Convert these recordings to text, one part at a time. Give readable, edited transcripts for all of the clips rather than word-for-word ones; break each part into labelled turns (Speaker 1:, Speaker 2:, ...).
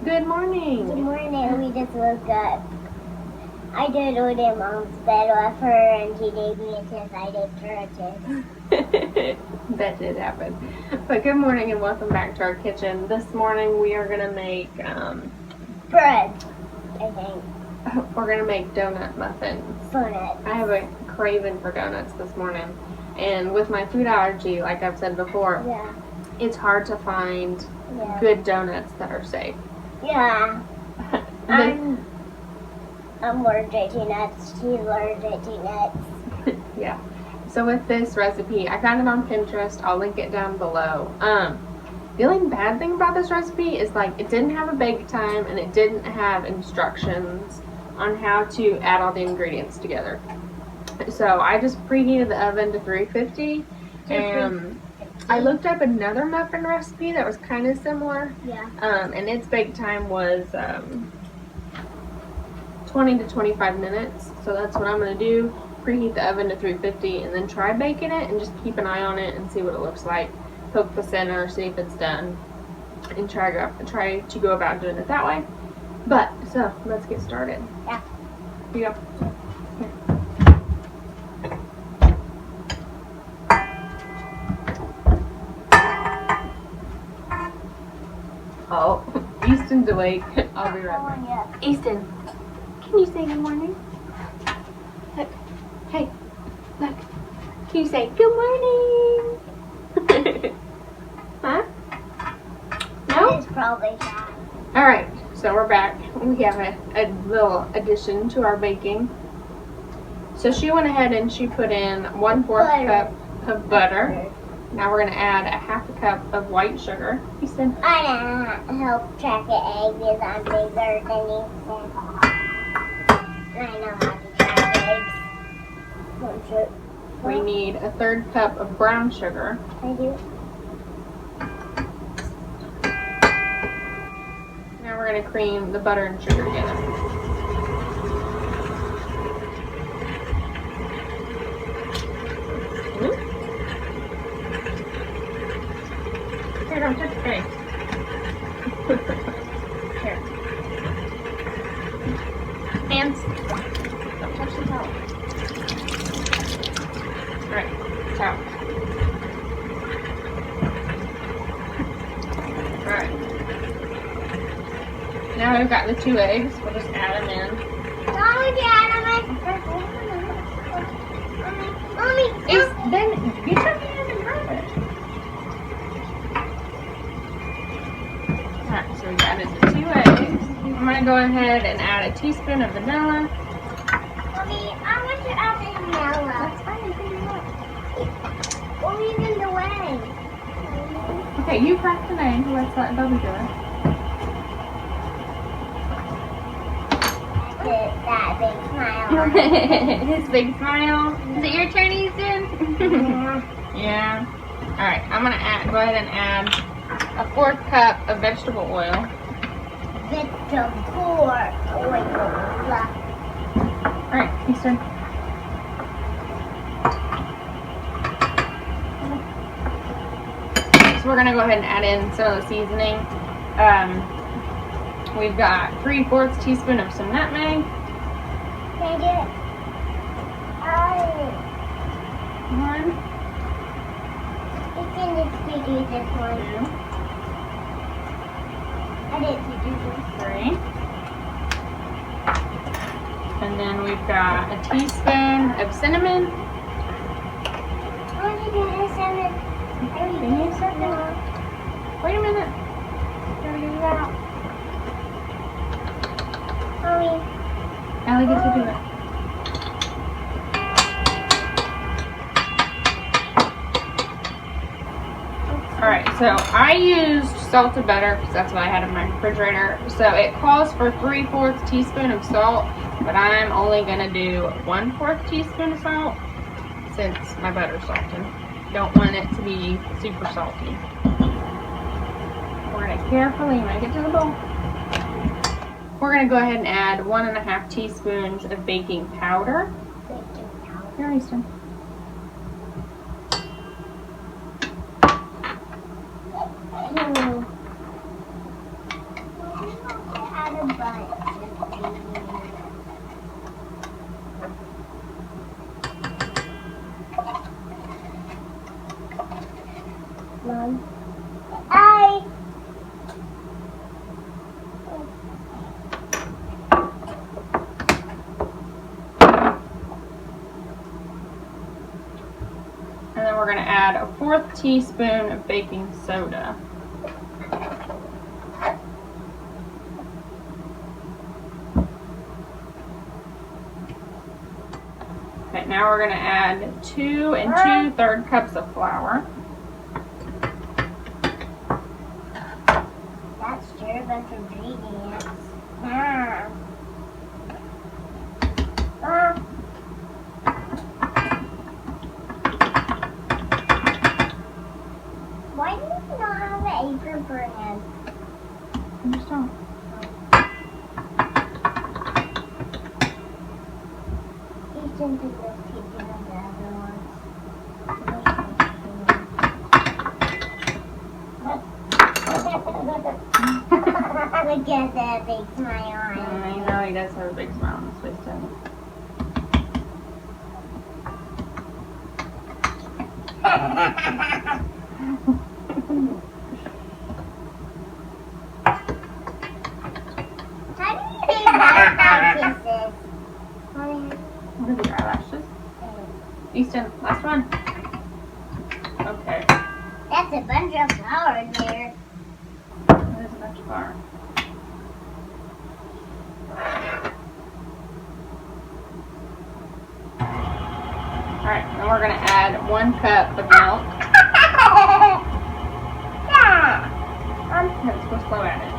Speaker 1: Good morning.
Speaker 2: Good morning. We just woke up. I did what in Mom's bed with her, and she gave me a kiss. I gave her a kiss.
Speaker 1: That did happen. But good morning and welcome back to our kitchen. This morning we are gonna make
Speaker 2: Bread, I think.
Speaker 1: we're gonna make donut muffins.
Speaker 2: Donuts.
Speaker 1: I have a craving for donuts this morning, and with my food allergy, like I've said before,
Speaker 2: Yeah.
Speaker 1: it's hard to find
Speaker 2: Yeah.
Speaker 1: good donuts that are safe.
Speaker 2: Yeah. I'm allergic to nuts. She's allergic to nuts.
Speaker 1: Yeah. So with this recipe, I found it on Pinterest. I'll link it down below. The only bad thing about this recipe is like it didn't have a bake time and it didn't have instructions on how to add all the ingredients together. So I just preheated the oven to 350 and I looked up another muffin recipe that was kind of similar.
Speaker 2: Yeah.
Speaker 1: And its bake time was 20 to 25 minutes. So that's what I'm going to do. Preheat the oven to 350 and then try baking it and just keep an eye on it and see what it looks like. Poke the center, see if it's done, and try to go about doing it that way. But, so, let's get started.
Speaker 2: Yeah.
Speaker 1: Here you go. Oh, Easton's awake. I'll be right back. Easton, can you say good morning? Look. Hey, look. Can you say good morning? Huh? No?
Speaker 2: It's probably shy.
Speaker 1: Alright, so we're back. We have a little addition to our baking. So she went ahead and she put in 1/4 cup of butter. Now we're going to add a 1/2 cup of white sugar. Easton.
Speaker 2: I don't help track the egg because I'm bigger than you. I know how to track eggs.
Speaker 1: We need a 1/3 cup of brown sugar.
Speaker 2: I do.
Speaker 1: Now we're going to cream the butter and sugar together. Here, don't touch your face. Here. Hands. Don't touch the towel. Alright, towel. Alright. Now we've got the 2 eggs. We'll just add them in.
Speaker 2: Mommy,
Speaker 1: Then get your hand and grab it. Alright, so we've added the 2 eggs. I'm going to go ahead and add a teaspoon of vanilla.
Speaker 2: Mommy, I want to add the vanilla.
Speaker 1: That's fine, figure it out.
Speaker 2: Mommy's in the way.
Speaker 1: Okay, you crack the egg. Let's let Bubby do it.
Speaker 2: That big smile.
Speaker 1: His big smile. Is it your turn, Easton? Yeah. Alright, I'm going to go ahead and add a 1/4 cup of vegetable oil.
Speaker 2: Vegetable oil.
Speaker 1: Alright, Easton. So we're going to go ahead and add in some of the seasoning. We've got 3/4 teaspoon of some nutmeg.
Speaker 2: Can I do it?
Speaker 1: One,
Speaker 2: It's in this video, this one.
Speaker 1: 2,
Speaker 2: I didn't see this.
Speaker 1: 3. And then we've got a teaspoon of cinnamon.
Speaker 2: I want to do this one.
Speaker 1: Give me a second. Wait a minute. Gotta get it out.
Speaker 2: Mommy.
Speaker 1: Allie gets to do it. Alright, so I used salted butter because that's what I had in my refrigerator. So it calls for 3/4 teaspoon of salt, but I'm only going to do 1/4 teaspoon of salt since my butter's salted. Don't want it to be super salty. We're going to carefully make it to the bowl. We're going to go ahead and add 1.5 teaspoons of baking powder. Here, Easton.
Speaker 2: had a bunch. Mom,
Speaker 1: And then we're going to add a 1/4 teaspoon of baking soda. Okay, now we're going to add 2 2/3 cups of flour.
Speaker 2: that's true, a bunch of ingredients. Why do you not have an apron for him?
Speaker 1: I just don't.
Speaker 2: He's into this teaching of the other ones. Look at that big smile on his
Speaker 1: I
Speaker 2: face.
Speaker 1: know he does have a big smile on his face, doesn't he?
Speaker 2: How do you do butterfly kisses?
Speaker 1: What are the eyelashes? Easton, last one. Okay.
Speaker 2: That's a bunch of flour in there.
Speaker 1: That is a bunch of flour. Alright, then we're going to add 1 cup of milk. Let's go slow at it.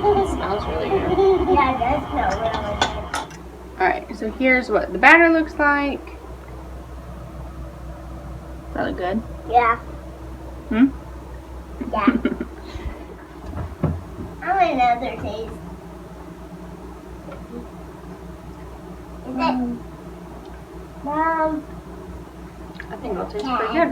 Speaker 1: It smells really good.
Speaker 2: Yeah, it does smell really good.
Speaker 1: Alright, so here's what the batter looks like. Does that look good?
Speaker 2: Yeah.
Speaker 1: Hmm?
Speaker 2: Yeah. I want another taste. Is it? Mom.
Speaker 1: I think it'll taste pretty good.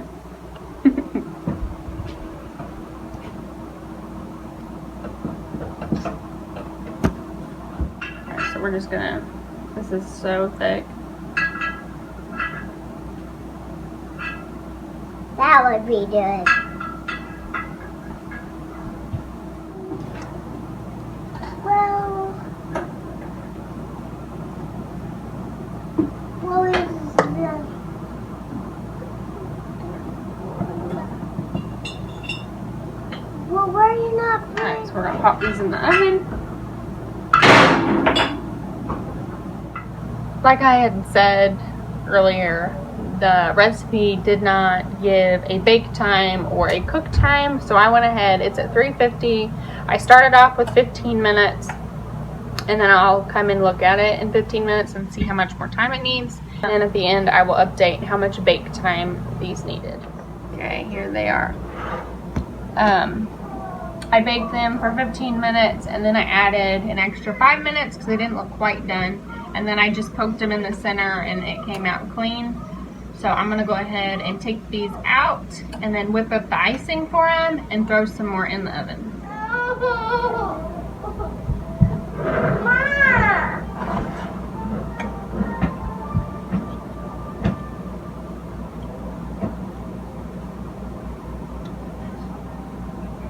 Speaker 1: Alright, so we're just gonna, this is so thick.
Speaker 2: That would be good. Well, what is the... Well, where are you not putting...
Speaker 1: Alright, so we're gonna pop these in the oven. Like I had said earlier, the recipe did not give a bake time or a cook time, so I went ahead. It's at 350. I started off with 15 minutes, and then I'll come and look at it in 15 minutes and see how much more time it needs. And then at the end, I will update how much bake time these needed. Okay, here they are. I baked them for 15 minutes, and then I added an extra 5 minutes because they didn't look quite done. And then I just poked them in the center, and it came out clean. So I'm going to go ahead and take these out and then whip up the icing for them and throw some more in the oven.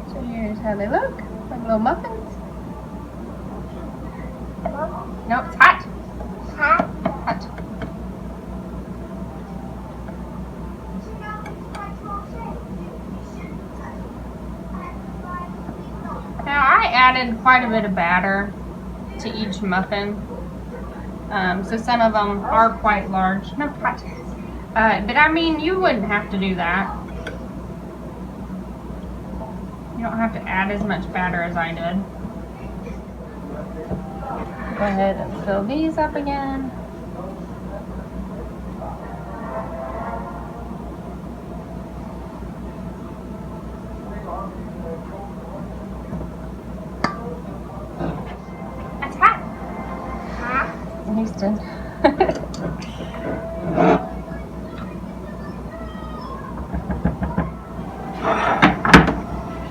Speaker 1: So here's how they look, like little muffins. No, it's hot.
Speaker 2: Hot?
Speaker 1: Hot. Now I added quite a bit of batter to each muffin, so some of them are quite large. No, hot. But I mean, you wouldn't have to do that. You don't have to add as much batter as I did. Go ahead and fill these up again. That's hot.
Speaker 2: Hot?
Speaker 1: Houston.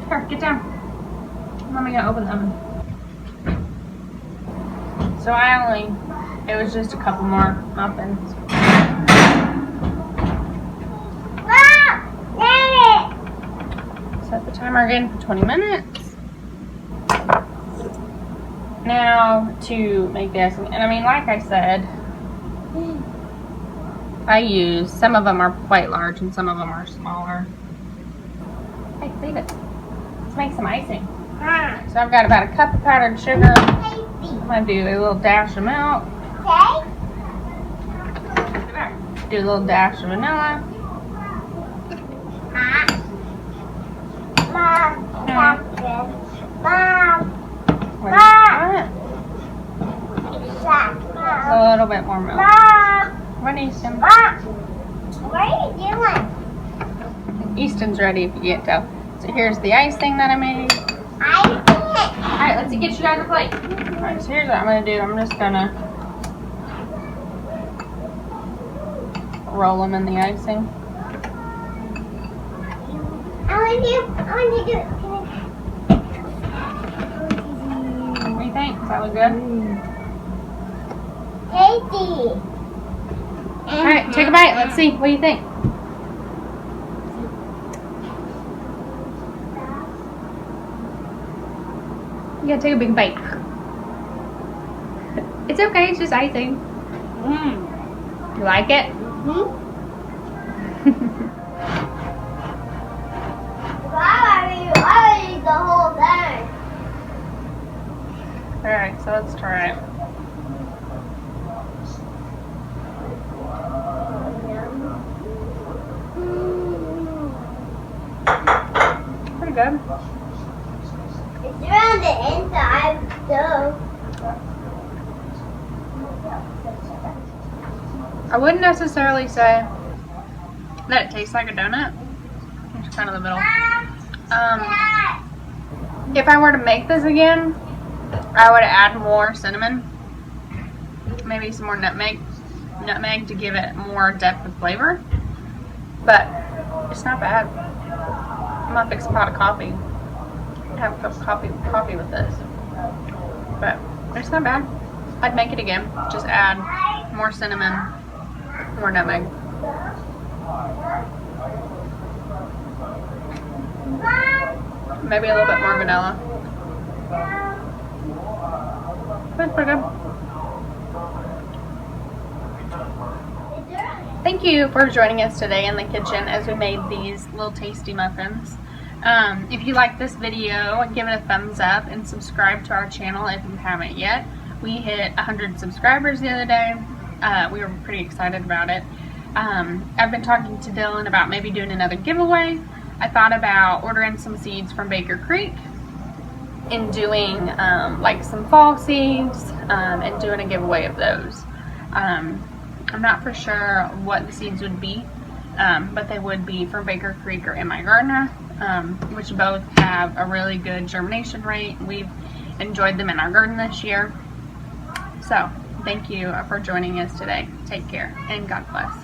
Speaker 1: Here, get down. Let me go open the oven. So it was just a couple more muffins. Set the timer again for 20 minutes. Now to make the icing, and I mean, like I said, some of them are quite large and some of them are smaller. Hey, leave it. Let's make some icing. So I've got about a cup of powdered sugar. I'm going to do a little dash of milk. Do a little dash of vanilla. A little bit more milk. What, Easton?
Speaker 2: What are you doing?
Speaker 1: Easton's ready if you can't tell. So here's the icing that I made. Alright, let's get you guys a plate. Alright, so here's what I'm going to do. I'm just going to roll them in the icing.
Speaker 2: I want to do it.
Speaker 1: What do you think? Does that look good?
Speaker 2: Tasty.
Speaker 1: Alright, take a bite. Let's see. What do you think? You gotta take a big bite. It's okay, it's just icing. You like it?
Speaker 2: I eat the whole thing.
Speaker 1: Alright, so let's try it. Pretty good.
Speaker 2: It's around the inside, so.
Speaker 1: I wouldn't necessarily say that it tastes like a donut. It's kind of the middle. If I were to make this again, I would add more cinnamon, maybe some more nutmeg to give it more depth of flavor. But it's not bad. I'm gonna fix a pot of coffee. Have a cup of coffee with this. But it's not bad. I'd make it again. Just add more cinnamon, more nutmeg. Maybe a little bit more vanilla. That's pretty good. Thank you for joining us today in the kitchen as we made these little tasty muffins. If you like this video, give it a thumbs up and subscribe to our channel if you haven't yet. We hit 100 subscribers the other day. We were pretty excited about it. I've been talking to Dylan about maybe doing another giveaway. I thought about ordering some seeds from Baker Creek and doing like some fall seeds and doing a giveaway of those. I'm not for sure what the seeds would be, but they would be from Baker Creek or In My Gardener, which both have a really good germination rate. We've enjoyed them in our garden this year. So thank you for joining us today. Take care and God bless.